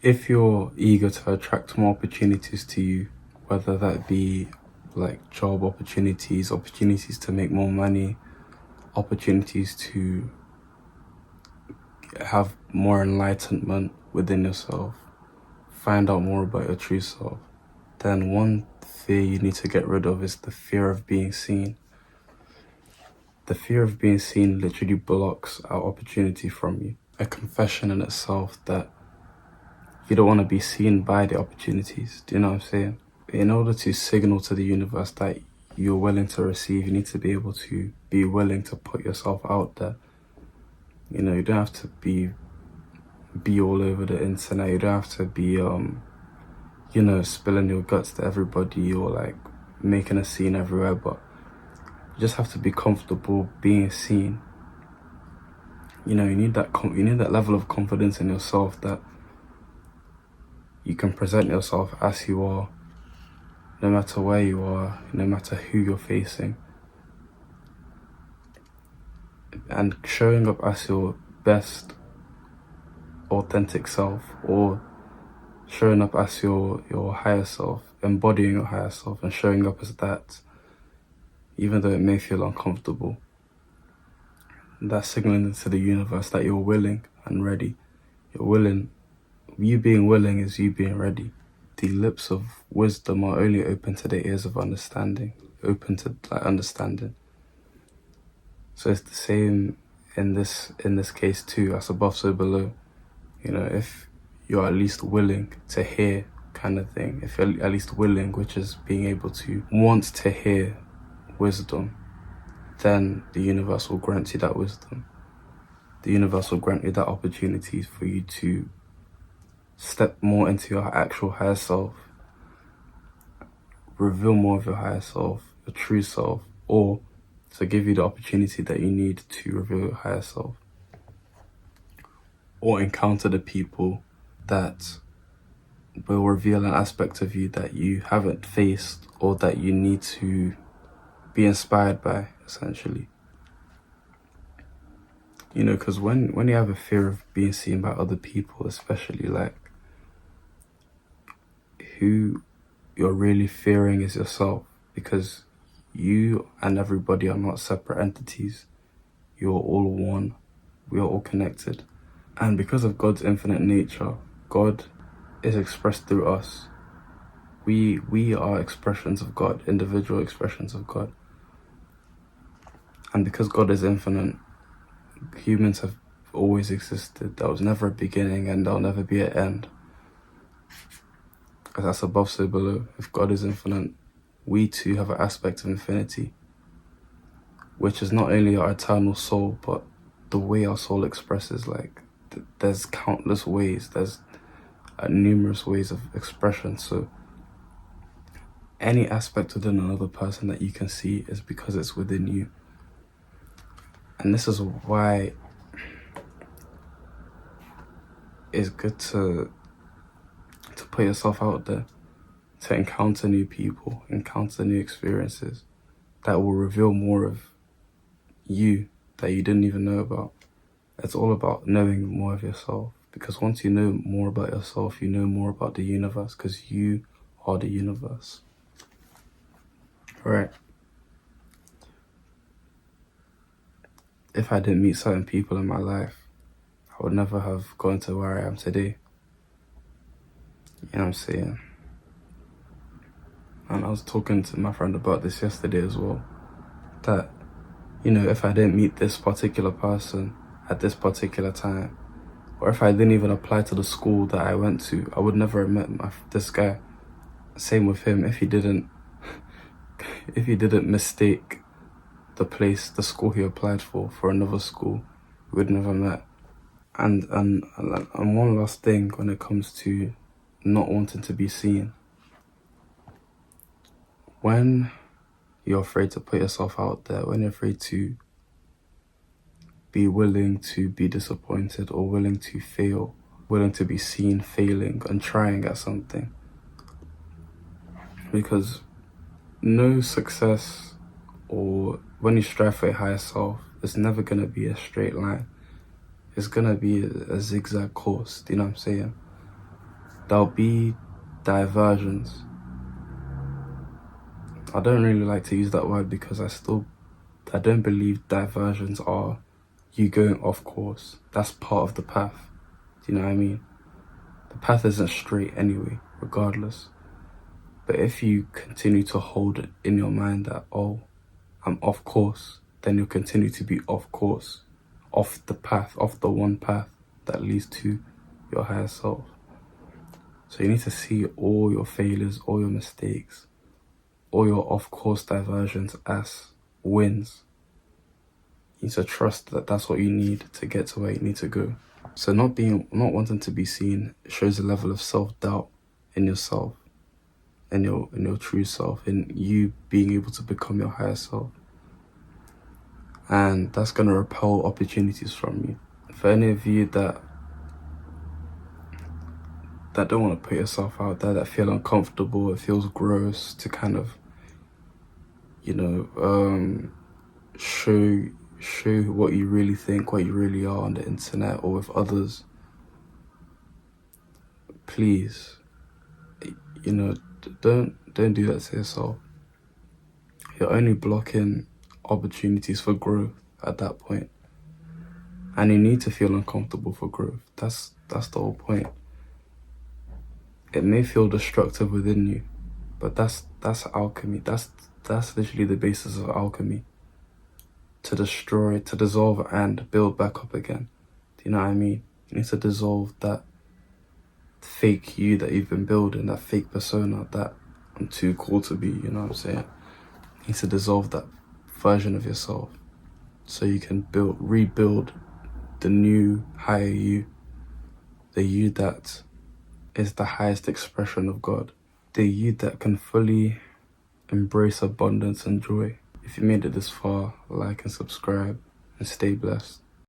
If you're eager to attract more opportunities to you, whether that be like job opportunities, opportunities to make more money, opportunities to have more enlightenment within yourself, find out more about your true self, then one fear you need to get rid of is the fear of being seen. The fear of being seen literally blocks our opportunity from you. A confession in itself that you don't want to be seen by the opportunities. Do you know what I'm saying? In order to signal to the universe that you're willing to receive, you need to be able to be willing to put yourself out there. You know, you don't have to be all over the internet. You don't have to be, you know, spilling your guts to everybody or like making a scene everywhere, but you just have to be comfortable being seen. You know, you need that level of confidence in yourself that you can present yourself as you are, no matter where you are, no matter who you're facing. And showing up as your best authentic self, or showing up as your higher self, embodying your higher self and showing up as that, even though it may feel uncomfortable. That's signaling to the universe that you're willing and ready. You're willing. You being willing is you being ready. The lips of wisdom are only open to the ears of understanding, open to like understanding. So it's the same in this case too, as above so below. You know, if you're at least willing to hear, kind of thing, if you're at least willing, which is being able to want to hear wisdom, then the universe will grant you that wisdom. The universe will grant you that opportunity for you to step more into your actual higher self, reveal more of your higher self, your true self, or to give you the opportunity that you need to reveal your higher self. Or encounter the people that will reveal an aspect of you that you haven't faced or that you need to be inspired by, essentially. You know, because when you have a fear of being seen by other people, especially, like, who you're really fearing is yourself, because you and everybody are not separate entities. You're all one. We are all connected. And because of God's infinite nature, God is expressed through us. We are expressions of God, individual expressions of God. And because God is infinite, humans have always existed. There was never a beginning and there'll never be an end. As that's above so below. If God is infinite, we too have an aspect of infinity, which is not only our eternal soul, but the way our soul expresses. Like, there's countless ways, there's numerous ways of expression. So any aspect within another person that you can see is because it's within you. And this is why it's good to put yourself out there, to encounter new people, encounter new experiences that will reveal more of you that you didn't even know about. It's all about knowing more of yourself, because once you know more about yourself, you know more about the universe, because you are the universe. Right? If I didn't meet certain people in my life, I would never have gotten to where I am today. You know what I'm saying? And I was talking to my friend about this yesterday as well, that, you know, if I didn't meet this particular person at this particular time, or if I didn't even apply to the school that I went to, I would never have met this guy. Same with him. If he didn't mistake the school he applied for another school, we would never met. And one last thing when it comes to not wanting to be seen. When you're afraid to put yourself out there, when you're afraid to be willing to be disappointed or willing to fail, willing to be seen failing and trying at something. Because no success, or when you strive for a higher self, it's never going to be a straight line. It's going to be a zigzag course, do you know what I'm saying? there'll be diversions. I don't really like to use that word because I don't believe diversions are you going off course. That's part of the path. Do you know what I mean? The path isn't straight anyway, regardless. But if you continue to hold it in your mind that, oh, I'm off course, then you'll continue to be off course, off the path, off the one path that leads to your higher self. So you need to see all your failures, all your mistakes, all your off-course diversions as wins. You need to trust that that's what you need to get to where you need to go. So not wanting to be seen shows a level of self-doubt in yourself, in your true self, in you being able to become your higher self. And that's gonna repel opportunities from you. For any of you that don't want to put yourself out there, that feel uncomfortable, it feels gross to kind of, show what you really think, what you really are on the internet or with others, please, don't do that to yourself. You're only blocking opportunities for growth at that point. And you need to feel uncomfortable for growth. That's the whole point. It may feel destructive within you, but that's alchemy. That's literally the basis of alchemy. To destroy, to dissolve, and build back up again. Do you know what I mean? You need to dissolve that fake you that you've been building, that fake persona that I'm too cool to be, you know what I'm saying? You need to dissolve that version of yourself so you can rebuild the new, higher you. The you that is the highest expression of God. The you that can fully embrace abundance and joy. If you made it this far, like and subscribe and stay blessed.